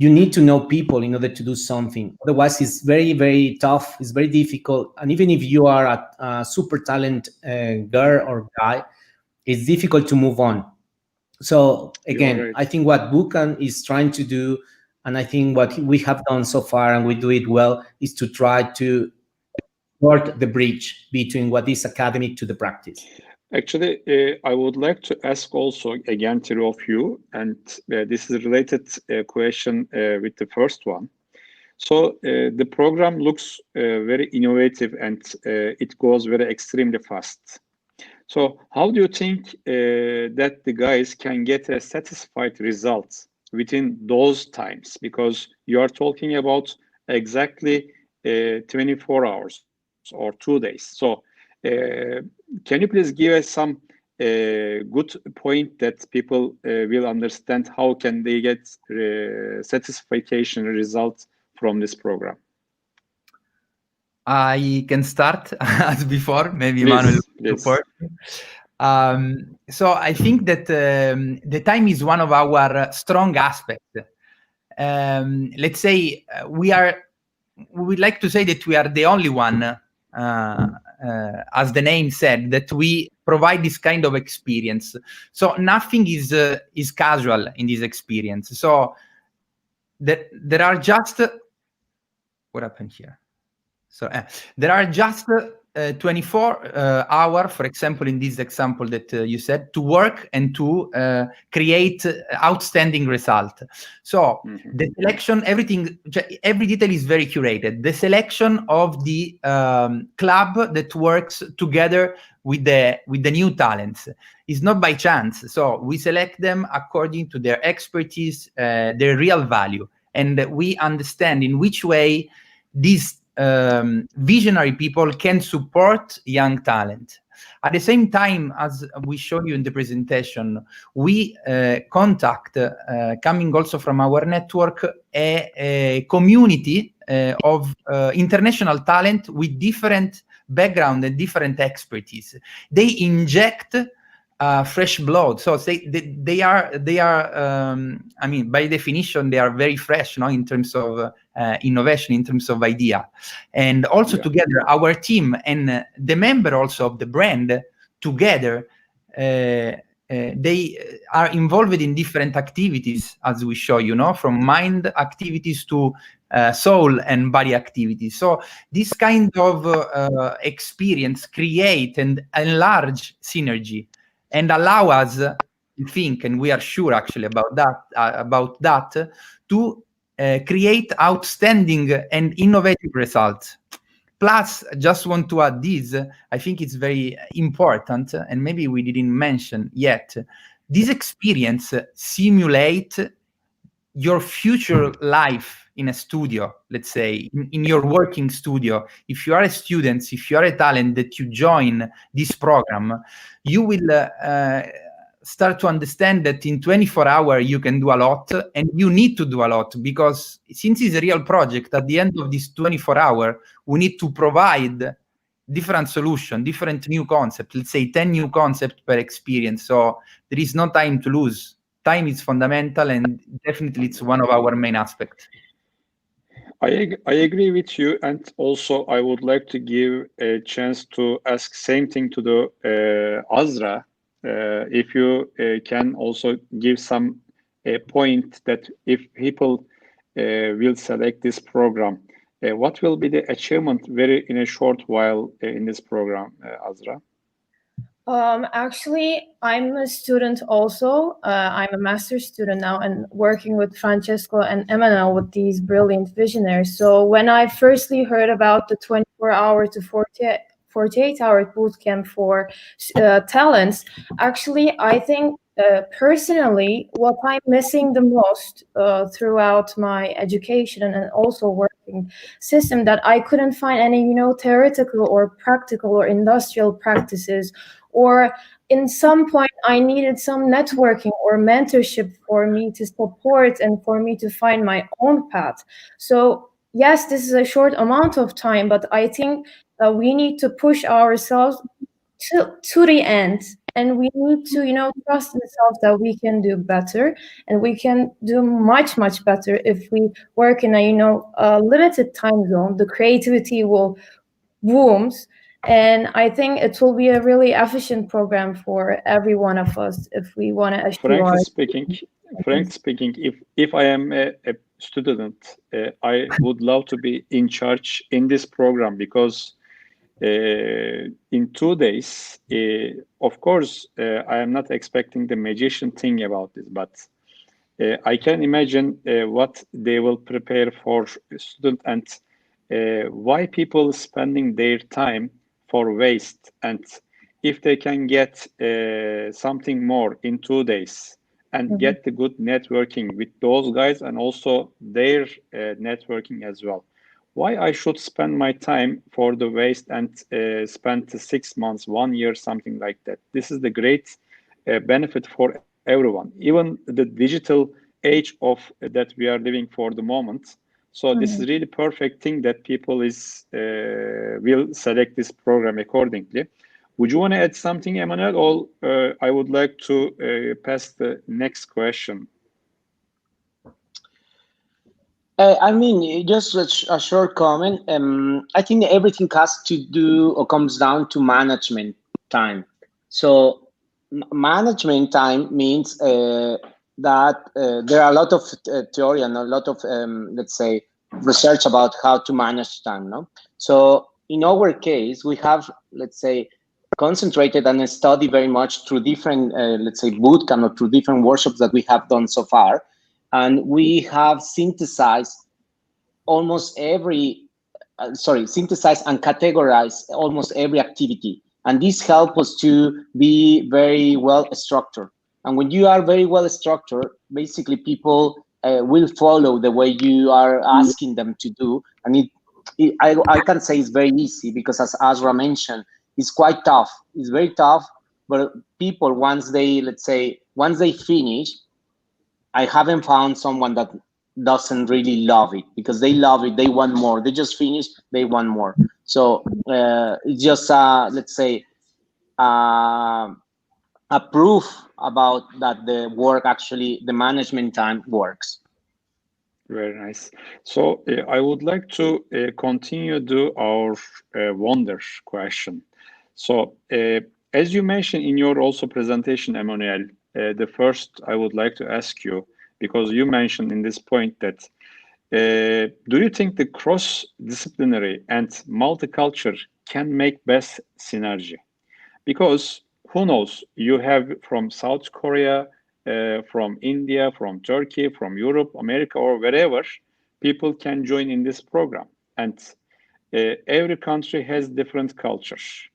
you need to know people in order to do something. Otherwise, it's very, very tough. It's very difficult. And even if you are a super talent girl or guy, it's difficult to move on. So again, Right. I think what Bootcamp is trying to do, and I think what we have done so far, and we do it well, is to try to sort the bridge between what is academic to the practice. Actually, I would like to ask also again to of you, and this is a related question with the first one. So the program looks very innovative, and it goes very extremely fast. So how do you think that the guys can get a satisfied result within those times? Because you are talking about exactly 24 hours or 2 days. So can you please give us some good point that people will understand how can they get satisfaction results from this program? I can start as before, maybe Please, Emmanuel will please. support. So I think that the time is one of our strong aspects. Let's say we would like to say that we are the only one, as the name said, that we provide this kind of experience. So nothing is casual in this experience. So there are just what happened here. So there are just 24 hours, for example, in this example that you said, to work and to create outstanding result. So the selection, every detail is very curated. The selection of the club that works together with the new talents is not by chance. So we select them according to their expertise, their real value, and we understand in which way these visionary people can support young talent. At the same time, as we showed you in the presentation, we contact, coming also from our network, a community of international talent with different background and different expertise. They inject fresh blood. So they are. I mean, by definition, they are very fresh, in terms of innovation, in terms of idea, and also together, our team and the member also of the brand together, they are involved in different activities, as we show you, from mind activities to soul and body activities. So this kind of experience create and enlarge synergy, and allow us to think, and we are sure actually about that, to create outstanding and innovative results. Plus, just want to add this, I think it's very important, and maybe we didn't mention yet, this experience simulate your future life in a studio, let's say, in your working studio. If you are a student, if you are a talent that you join this program, you will start to understand that in 24 hours you can do a lot, and you need to do a lot, because since it's a real project, at the end of this 24 hours, we need to provide different solution, different new concept, let's say 10 new concepts per experience. So there is no time to lose. Time is fundamental, and definitely it's one of our main aspects. I agree with you, and also I would like to give a chance to ask same thing to the Azra. If you can also give some point that if people will select this program, what will be the achievement in a short while in this program, Azra? Actually, I'm a student also. I'm a master's student now and working with Francesco and Emmanuel with these brilliant visionaries. So when I firstly heard about the 24-hour to 48-hour bootcamp for talents, actually, I think personally, what I'm missing the most throughout my education and also working system, that I couldn't find any, theoretical or practical or industrial practices, or in some point I needed some networking or mentorship for me to support and for me to find my own path. So yes, this is a short amount of time, but I think we need to push ourselves to the end, and we need to trust in ourselves that we can do better, and we can do much better if we work in a limited time zone. The creativity will booms, and I think it will be a really efficient program for every one of us if we want to achieve. Frankly speaking, if I am a student, I would love to be in charge in this program, because in 2 days, of course, I am not expecting the magician thing about this, but I can imagine what they will prepare for student, and why people spending their time for waste, and if they can get something more in 2 days and get the good networking with those guys and also their networking as well. Why I should spend my time for the waste and spend 6 months, 1 year, something like that? This is the great benefit for everyone, even the digital age of that we are living for the moment. So this is really perfect thing that people is will select this program accordingly. Would you want to add something, Emmanuel, or I would like to pass the next question? I mean, just a short comment. I think everything has to do or comes down to management time. So management time means that there are a lot of theory and a lot of, let's say, research about how to manage time. No? So in our case, we have, let's say, concentrated and studied very much through different, let's say, bootcamp or through different workshops that we have done so far. And we have synthesized almost every, synthesized and categorized almost every activity. And this helps us to be very well structured. And when you are very well structured, basically people will follow the way you are asking them to do. And I can say it's very easy because, as Azra mentioned, it's quite tough. It's very tough, but people, once they, let's say, once they finish, I haven't found someone that doesn't really love it, because they love it. They want more. They just finished, they want more. So it's just, let's say, a proof about that the work actually, the management time works. Very nice. So I would like to continue to our wonder question. So as you mentioned in your also presentation, Emmanuel, the first I would like to ask you, because you mentioned in this point that do you think the cross-disciplinary and multicultural can make best synergy? Because who knows, you have from South Korea, from India, from Turkey, from Europe, America, or wherever, people can join in this program. And every country has different cultures.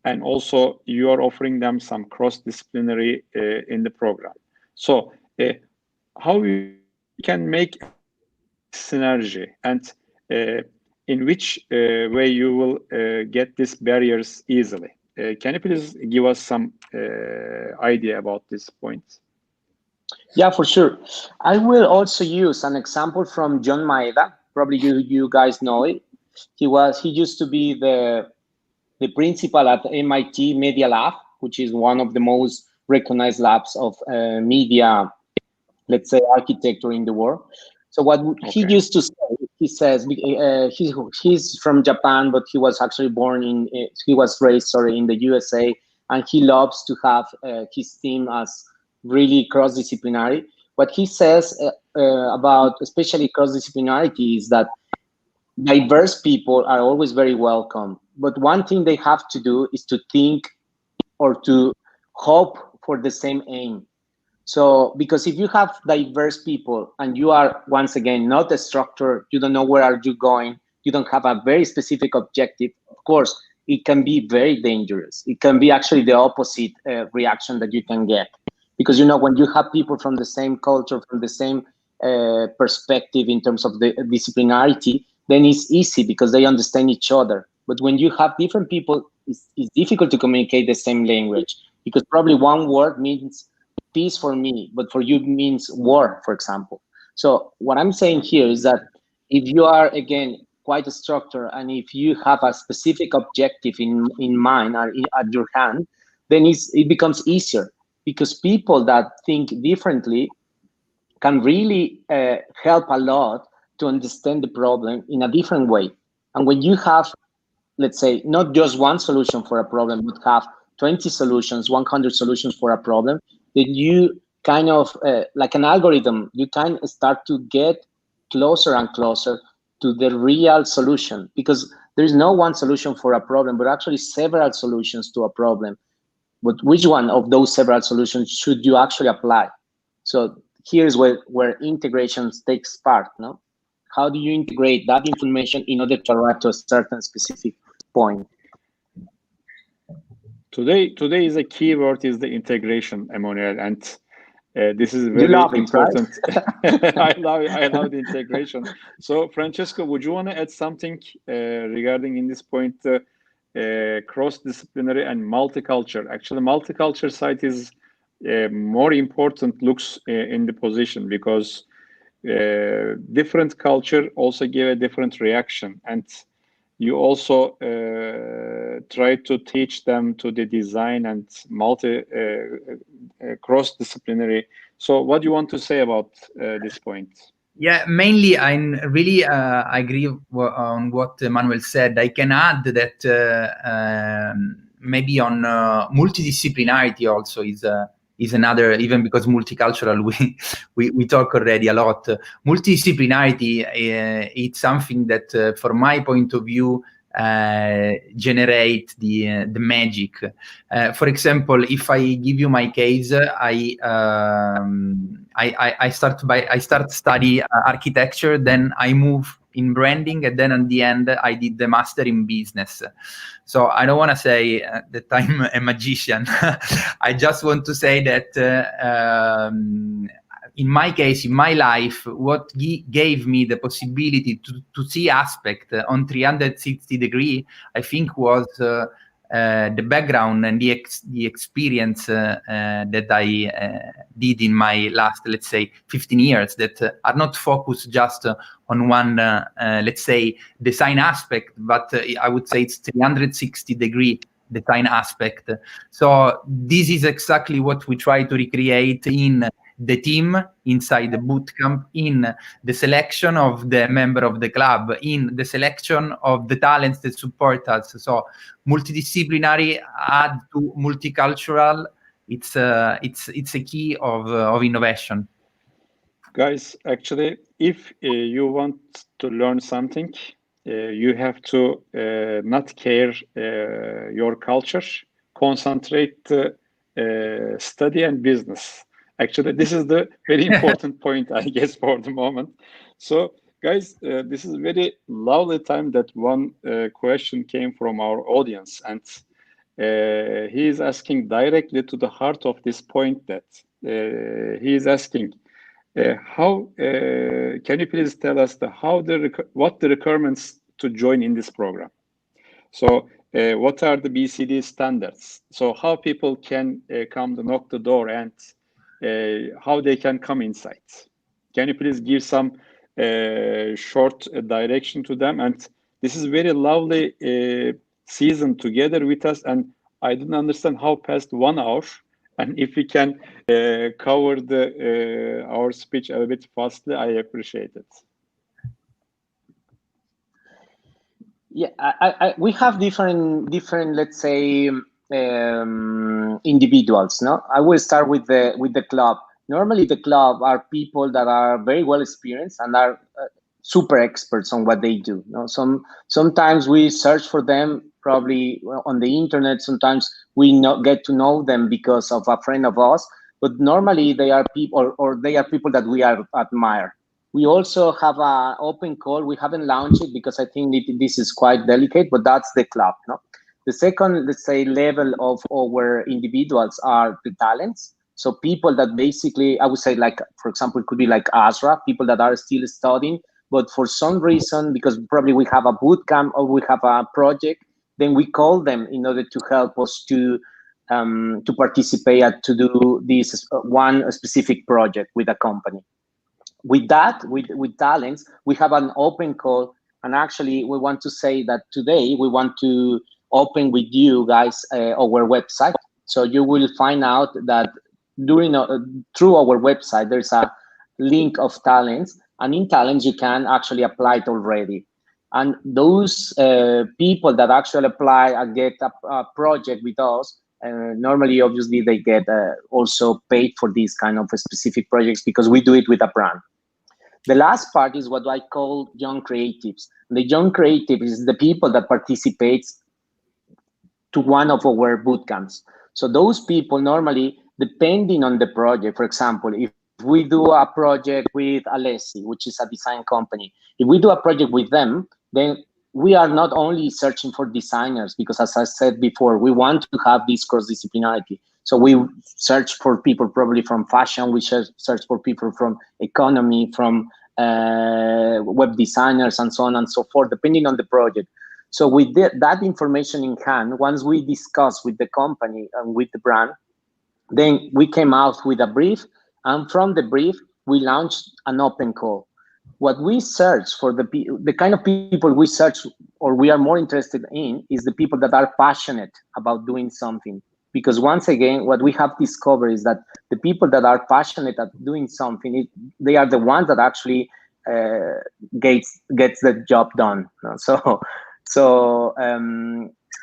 And also you are offering them some cross-disciplinary in the program. So how you can make synergy, and in which way you will get these barriers easily? Can you please give us some idea about this point? Yeah, for sure. I will also use an example from John Maeda. Probably you guys know it. He used to be the principal at MIT Media Lab, which is one of the most recognized labs of media, let's say, architecture in the world. So what he used to say, he says, he's from Japan, but he was actually he was raised, in the USA, and he loves to have his team as really cross-disciplinary. What he says about especially cross-disciplinarity is that diverse people are always very welcome, but one thing they have to do is to think or to hope for the same aim. So, because if you have diverse people and you are, once again, not a structure, you don't know where are you going, you don't have a very specific objective, of course, it can be very dangerous. It can be actually the opposite reaction that you can get. Because, when you have people from the same culture, from the same perspective in terms of the disciplinarity, then it's easy because they understand each other. But when you have different people, it's difficult to communicate the same language, because probably one word means peace for me, but for you means war, for example. So what I'm saying here is that if you are, again, quite a structure, and if you have a specific objective in mind or at your hand, then it becomes easier, because people that think differently can really help a lot to understand the problem in a different way. And when you have, let's say, not just one solution for a problem, but have 20 solutions, 100 solutions for a problem, then you kind of, like an algorithm, you can start to get closer and closer to the real solution, because there is no one solution for a problem, but actually several solutions to a problem. But which one of those several solutions should you actually apply? So here's where integration takes part. No, how do you integrate that information in order to arrive to a certain specific point? Today is a key word is the integration, Emmanuel, and this is very important. Right? I love the integration. So, Francesco, would you want to add something regarding in this point, cross-disciplinary and multicultural? Actually, multicultural side is more important looks in the position, because different culture also give a different reaction, and you also try to teach them to the design and cross-disciplinary. So what do you want to say about this point? Yeah, mainly I really agree on what Emmanuel said. I can add that maybe on multidisciplinarity also is another, even because multicultural we talk already a lot. Multidisciplinarity, it's something that from my point of view generate the magic. For example, if I give you my case, I start study architecture, then I move in branding, and then at the end I did the master in business. So I don't want to say that I'm a magician. I just want to say that in my case, in my life, what gave me the possibility to see aspect on 360 degree, I think, was the background and the experience that I did in my last, let's say, 15 years, that are not focused just on one, let's say, design aspect, but I would say it's 360 degree design aspect. So this is exactly what we try to recreate in the team, inside the bootcamp, in the selection of the member of the club, in the selection of the talents that support us. So multidisciplinary add to multicultural, it's a key of innovation. Guys, actually, if you want to learn something, you have to not care your culture, concentrate study and business. Actually, this is the very important point, I guess, for the moment. So, guys, this is a very lovely time that one question came from our audience, and he is asking directly to the heart of this point, that he is asking, how can you please tell us what the requirements to join in this program? So what are the BCD standards? So how people can come to knock the door, and how they can come inside? Can you please give some short direction to them? And this is very lovely season together with us, and I didn't understand how past 1 hour. And if we can cover our speech a bit fastly, I appreciate it. Yeah, we have different, let's say, individuals. No, I will start with the club. Normally, the club are people that are very well experienced and are super experts on what they do. No, sometimes we search for them probably on the internet. Sometimes we get to know them because of a friend of us. But normally, they are people, or they are people that we admire. We also have an open call. We haven't launched it because I think this is quite delicate, but that's the club. No? The second, let's say, level of our individuals are the talents. So people that basically, I would say, like, for example, it could be like Azra, people that are still studying, but for some reason, because probably we have a bootcamp or we have a project, then we call them in order to help us to participate, to do this one specific project with a company. With that, with talents, we have an open call, and actually we want to say that today we want to open with you guys our website. So you will find out that through our website there's a link of talents, and in talents you can actually apply it already. And those people that actually apply and get a project with us, normally, obviously, they get also paid for these kind of specific projects because we do it with a brand. The last part is what I call young creatives. The young creative is the people that participates to one of our bootcamps. So those people normally, depending on the project, for example, if we do a project with Alessi, which is a design company, if we do a project with them, then we are not only searching for designers, because as I said before, we want to have this cross-disciplinarity. So we search for people probably from fashion, we search for people from economy, from web designers, and so on and so forth, depending on the project. So with that information in hand, once we discuss with the company and with the brand, then we came out with a brief, and from the brief, we launched an open call. What we search for, the kind of people we search or we are more interested in, is the people that are passionate about doing something. Because once again, what we have discovered is that the people that are passionate at doing something, they are the ones that actually gets the job done. So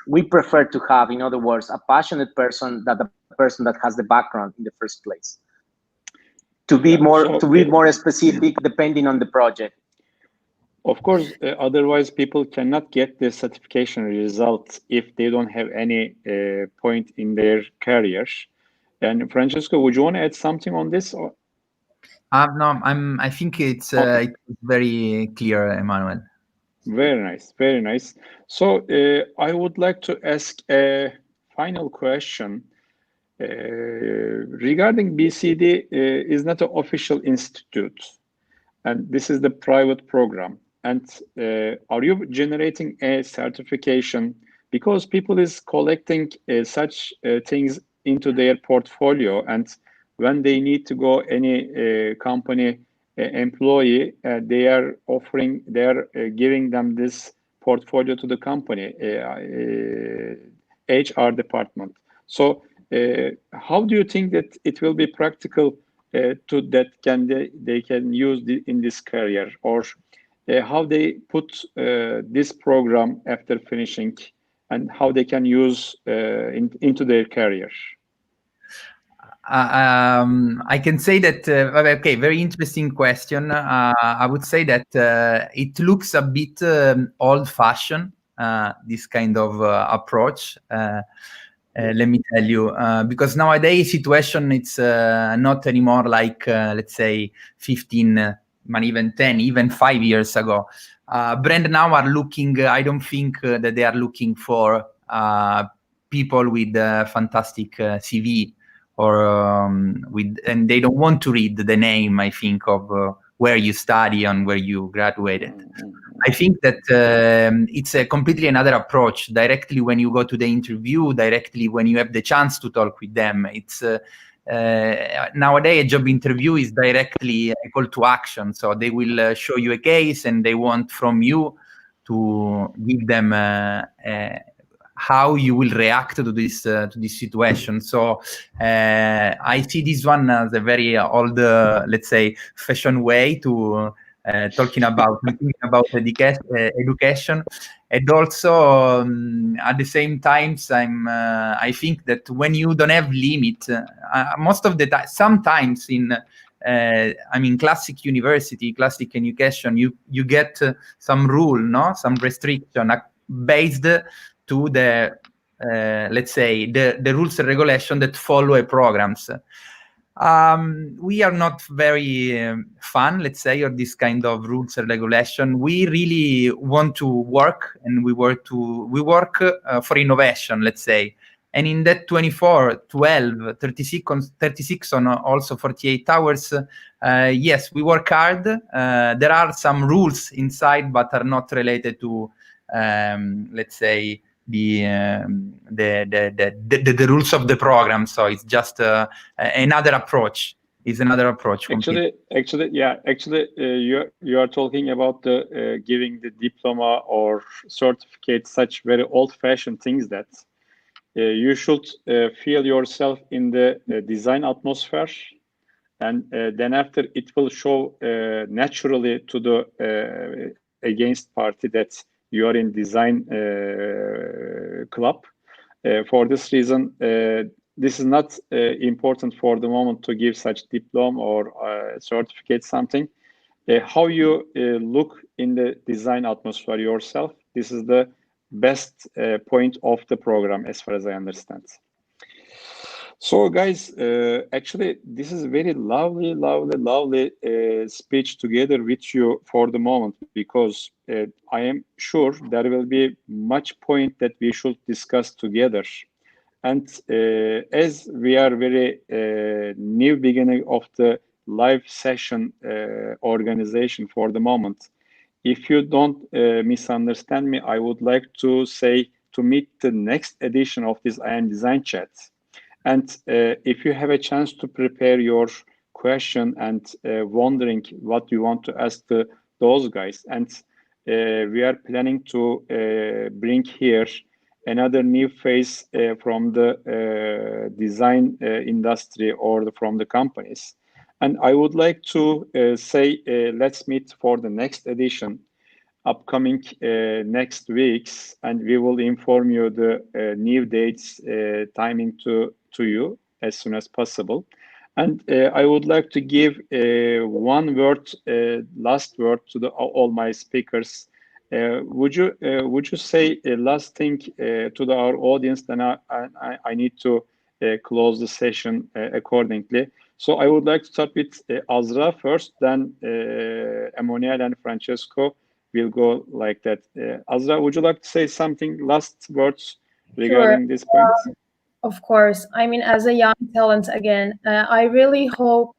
we prefer to have, in other words, a passionate person, that the person that has the background in the first place. To be more specific, depending on the project. Of course, otherwise people cannot get the certification results if they don't have any point in their careers. And Francesco, would you want to add something on this? Or? No, I think it's very clear, Emmanuel. Very nice, very nice. So I would like to ask a final question. Regarding BCD is not an official institute, and this is the private program. And are you generating a certification, because people is collecting such things into their portfolio, and when they need to go any company employee, they are giving them this portfolio to the company HR department. So how do you think that it will be practical they can use in this career, or how they put this program after finishing, and how they can use into their career? I can say that, okay, very interesting question. I would say that it looks a bit old-fashioned, this kind of approach. Let me tell you, because nowadays situation, it's not anymore like, let's say 15, but even 10, even 5 years ago. Brand now are looking, I don't think that they are looking for people with fantastic CV, or and they don't want to read the name, I think, of where you study and where you graduated. I think that it's a completely another approach. Directly when you go to the interview, directly when you have the chance to talk with them, it's nowadays a job interview is directly a call to action. So they will show you a case, and they want from you to give them how you will react to this situation. So I see this one as a very old, let's say, fashion way to talking about education, and also at the same time, I think that when you don't have limit, most of the time, sometimes in classic university, classic education, you get some rule, some restriction based to the let's say the rules and regulation that follow programs. We are not very fan, let's say, of this kind of rules and regulation. We really want to work, and we work for innovation, let's say. And in that 24, 12, 36 on also 48 hours, yes, we work hard. There are some rules inside, but are not related to, let's say, the rules of the program. So it's just another approach. It's another approach. Actually, you are talking about the giving the diploma or certificate, such very old-fashioned things that you should feel yourself in the design atmosphere, and then after it will show naturally to the against party that you are in design club. For this reason, this is not important for the moment to give such diploma or certificate something. How you look in the design atmosphere yourself, this is the best point of the program, as far as I understand. So guys, actually, this is a very lovely speech together with you for the moment, because I am sure there will be much point that we should discuss together. And as we are very new beginning of the live session organization for the moment, if you don't misunderstand me, I would like to say to meet the next edition of this I Am Design Chat. And if you have a chance to prepare your question and wondering what you want to ask those guys, and we are planning to bring here another new face from the design industry or from the companies. And I would like to say, let's meet for the next edition upcoming next weeks, and we will inform you the new dates, timing to you as soon as possible. And I would like to give one word, last word to all my speakers. Would you say a last thing to our audience? Then I need to close the session accordingly. So I would like to start with Azra first, then Emmanuel and Francesco will go like that. Azra, would you like to say something, last words regarding this point? Of course. I mean, as a young talent, again, I really hope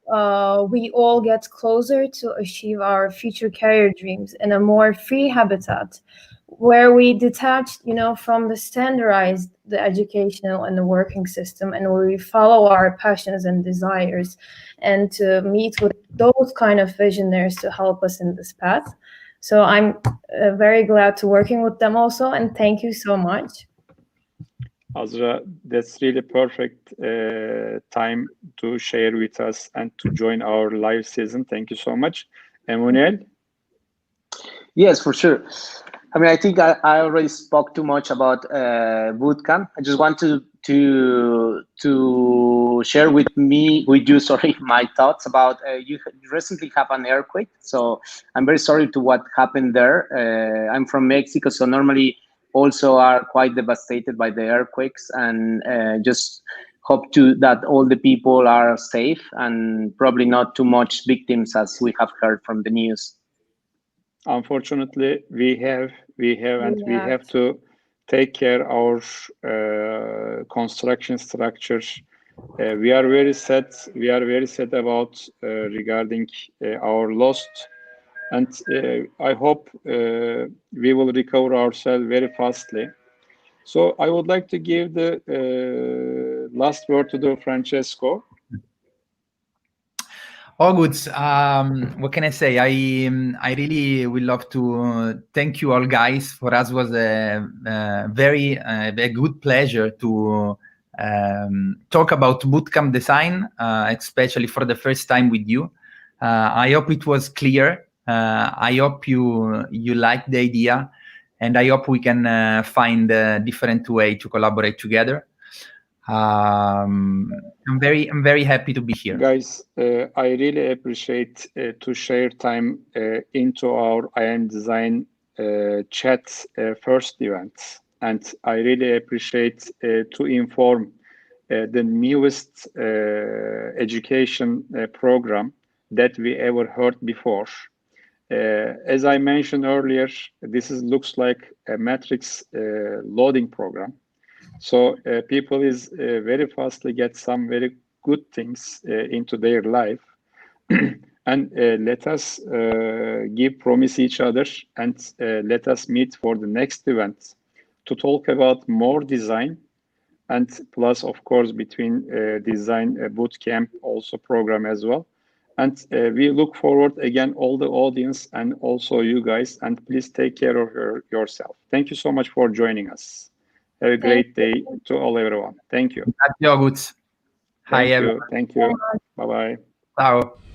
we all get closer to achieve our future career dreams in a more free habitat, where we detach, from the standardized, the educational and the working system, and where we follow our passions and desires, and to meet with those kind of visionaries to help us in this path. So I'm very glad to working with them also, and thank you so much. Azra, that's really perfect time to share with us and to join our live season. Thank you so much. Emmanuel? Yes, for sure. I mean, I think I already spoke too much about Bootcamp. I just want to share with you, my thoughts about you recently have an earthquake. So I'm very sorry to what happened there. I'm from Mexico, so normally also are quite devastated by the earthquakes, and just hope that all the people are safe and probably not too much victims as we have heard from the news. Unfortunately, we have to take care our construction structures. We are very sad about regarding our loss, and I hope we will recover ourselves very fastly. So I would like to give the last word to Francesco. Oğuz, what can I say? I really would love to thank you all, guys. For us was a very good pleasure to talk about bootcamp design, especially for the first time with you. I hope it was clear. I hope you like the idea, and I hope we can find a different way to collaborate together. I'm very happy to be here, guys. I really appreciate to share time into our I Am Design chat first event, and I really appreciate to inform the newest education program that we ever heard before. As I mentioned earlier, this looks like a matrix loading program. So people is very fastly get some very good things into their life. And let us give promise each other, and let us meet for the next event to talk about more design, and plus, of course, between design bootcamp also program as well. And we look forward again, all the audience and also you guys, and please take care of yourself. Thank you so much for joining us. Have a great day to all, everyone. Thank you. Hi, everyone. Thank you. Bye-bye. Ciao.